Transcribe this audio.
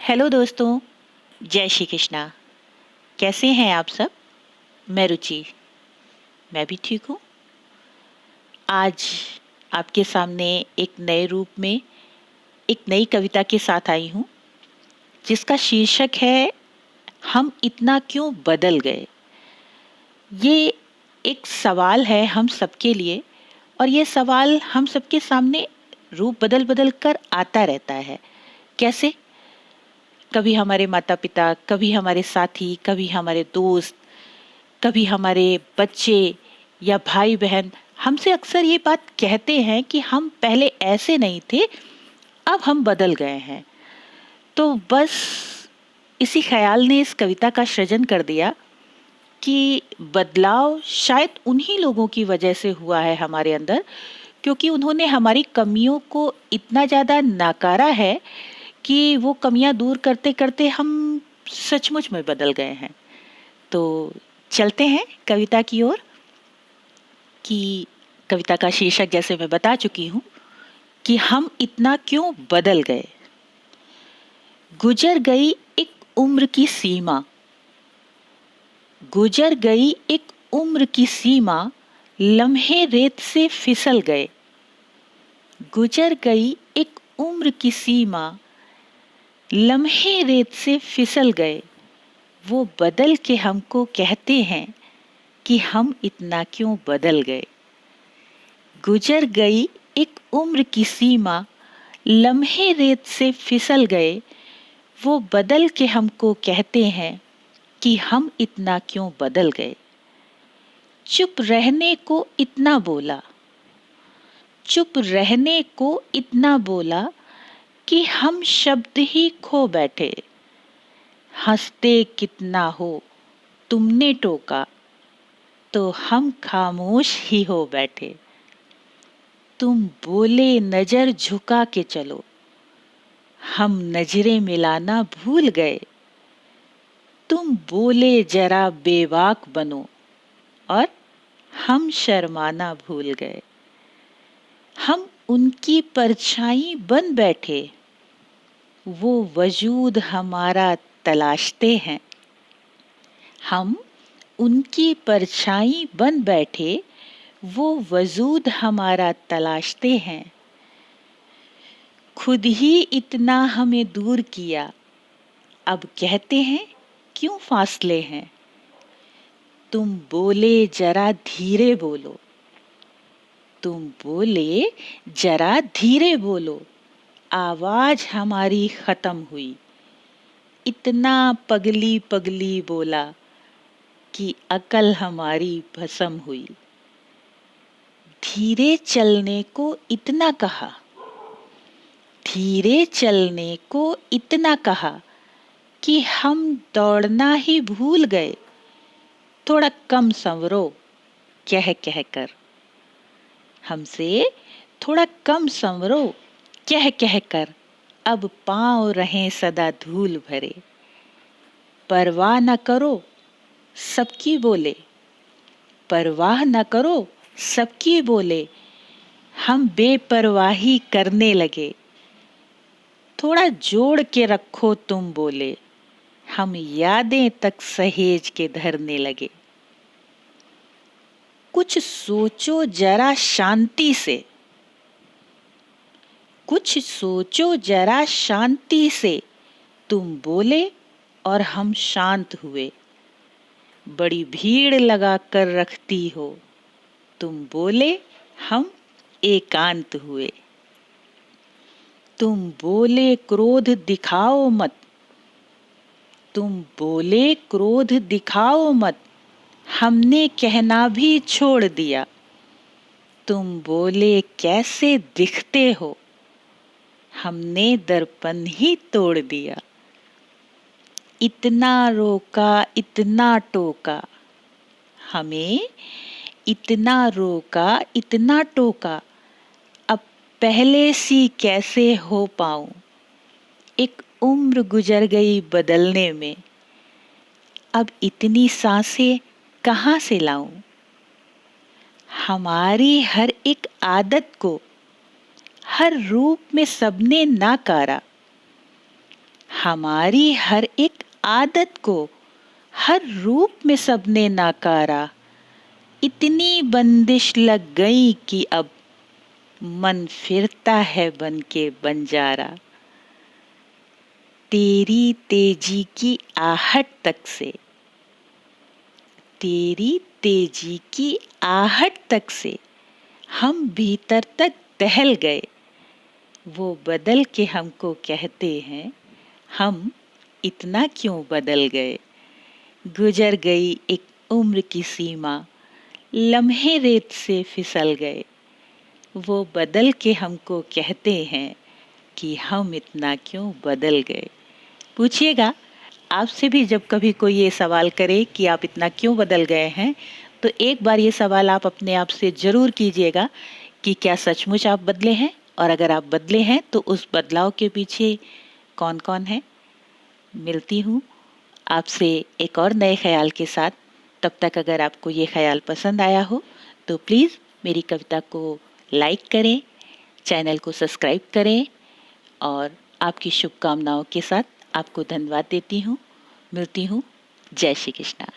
Hello दोस्तों, जय श्री कृष्णा। कैसे हैं आप सब? मैं रुचि, मैं भी ठीक हूँ। आज आपके सामने एक नए रूप में एक नई कविता के साथ आई हूँ, जिसका शीर्षक है हम इतना क्यों बदल गए। ये एक सवाल है हम सबके लिए, और ये सवाल हम सबके सामने रूप बदल बदल कर आता रहता है। कैसे? कभी हमारे माता पिता, कभी हमारे साथी, कभी हमारे दोस्त, कभी हमारे बच्चे या भाई बहन हमसे अक्सर ये बात कहते हैं कि हम पहले ऐसे नहीं थे, अब हम बदल गए हैं। तो बस इसी ख्याल ने इस कविता का सृजन कर दिया कि बदलाव शायद उन्हीं लोगों की वजह से हुआ है हमारे अंदर, क्योंकि उन्होंने हमारी कमियों को इतना ज़्यादा नकारा है कि वो कमियां दूर करते करते हम सचमुच में बदल गए हैं। तो चलते हैं कविता की ओर। कि कविता का शीर्षक जैसे मैं बता चुकी हूँ कि हम इतना क्यों बदल गए। गुजर गई एक उम्र की सीमा, गुजर गई एक उम्र की सीमा, लम्हे रेत से फिसल गए। गुजर गई एक उम्र की सीमा, लम्हे रेत से फिसल गए। वो बदल के हमको कहते हैं कि हम इतना क्यों बदल गए। गुजर गई एक उम्र की सीमा, लम्हे रेत से फिसल गए। वो बदल के हमको कहते हैं कि हम इतना क्यों बदल गए। चुप रहने को इतना बोला, चुप रहने को इतना बोला कि हम शब्द ही खो बैठे। हंसते कितना हो तुमने टोका, तो हम खामोश ही हो बैठे। तुम बोले नजर झुका के चलो, हम नजरें मिलाना भूल गए। तुम बोले जरा बेबाक बनो, और हम शर्माना भूल गए। हम उनकी परछाई बन बैठे, वो वजूद हमारा तलाशते हैं। हम उनकी परछाई बन बैठे, वो वजूद हमारा तलाशते हैं। खुद ही इतना हमें दूर किया, अब कहते हैं क्यों फासले हैं। तुम बोले जरा धीरे बोलो, तुम बोले जरा धीरे बोलो, आवाज हमारी खत्म हुई। इतना पगली पगली बोला कि अकल हमारी भस्म हुई। धीरे चलने को इतना कहा, धीरे चलने को इतना कहा कि हम दौड़ना ही भूल गए। थोड़ा कम संवरो कह कह कर, हमसे थोड़ा कम संवरो कह कह कर, अब पाँव रहें सदा धूल भरे। परवाह न करो सबकी बोले, परवाह न करो सबकी बोले, हम बेपरवाही करने लगे। थोड़ा जोड़ के रखो तुम बोले, हम यादें तक सहेज के धरने लगे। कुछ सोचो जरा शांति से, कुछ सोचो जरा शांति से, तुम बोले और हम शांत हुए। बड़ी भीड़ लगा कर रखती हो, तुम बोले हम एकांत हुए। तुम बोले क्रोध दिखाओ मत, तुम बोले क्रोध दिखाओ मत, हमने कहना भी छोड़ दिया। तुम बोले कैसे दिखते हो, हमने दर्पण ही तोड़ दिया। इतना रोका इतना टोका, हमें इतना रोका इतना टोका, अब पहले सी कैसे हो पाऊं। एक उम्र गुजर गई बदलने में, अब इतनी सांसें कहाँ से लाऊं। हमारी हर एक आदत को हर रूप में सबने नाकारा। हमारी हर एक आदत को हर रूप में सबने नाकारा। इतनी बंदिश लग गई कि अब मन फिरता है बन के बंजारा। तेरी तेजी की आहट तक से, तेरी तेजी की आहट तक से हम भीतर तक दहल गए। वो बदल के हमको कहते हैं, हम इतना क्यों बदल गए। गुजर गई एक उम्र की सीमा, लम्हे रेत से फिसल गए। वो बदल के हमको कहते हैं कि हम इतना क्यों बदल गए। पूछिएगा, आपसे भी जब कभी कोई ये सवाल करे कि आप इतना क्यों बदल गए हैं, तो एक बार ये सवाल आप अपने आप से जरूर कीजिएगा कि क्या सचमुच आप बदले हैं, और अगर आप बदले हैं तो उस बदलाव के पीछे कौन कौन है। मिलती हूँ आपसे एक और नए ख्याल के साथ। तब तक अगर आपको ये ख्याल पसंद आया हो तो प्लीज़ मेरी कविता को लाइक करें, चैनल को सब्सक्राइब करें, और आपकी शुभकामनाओं के साथ आपको धन्यवाद देती हूँ। मिलती हूँ। जय श्री कृष्णा।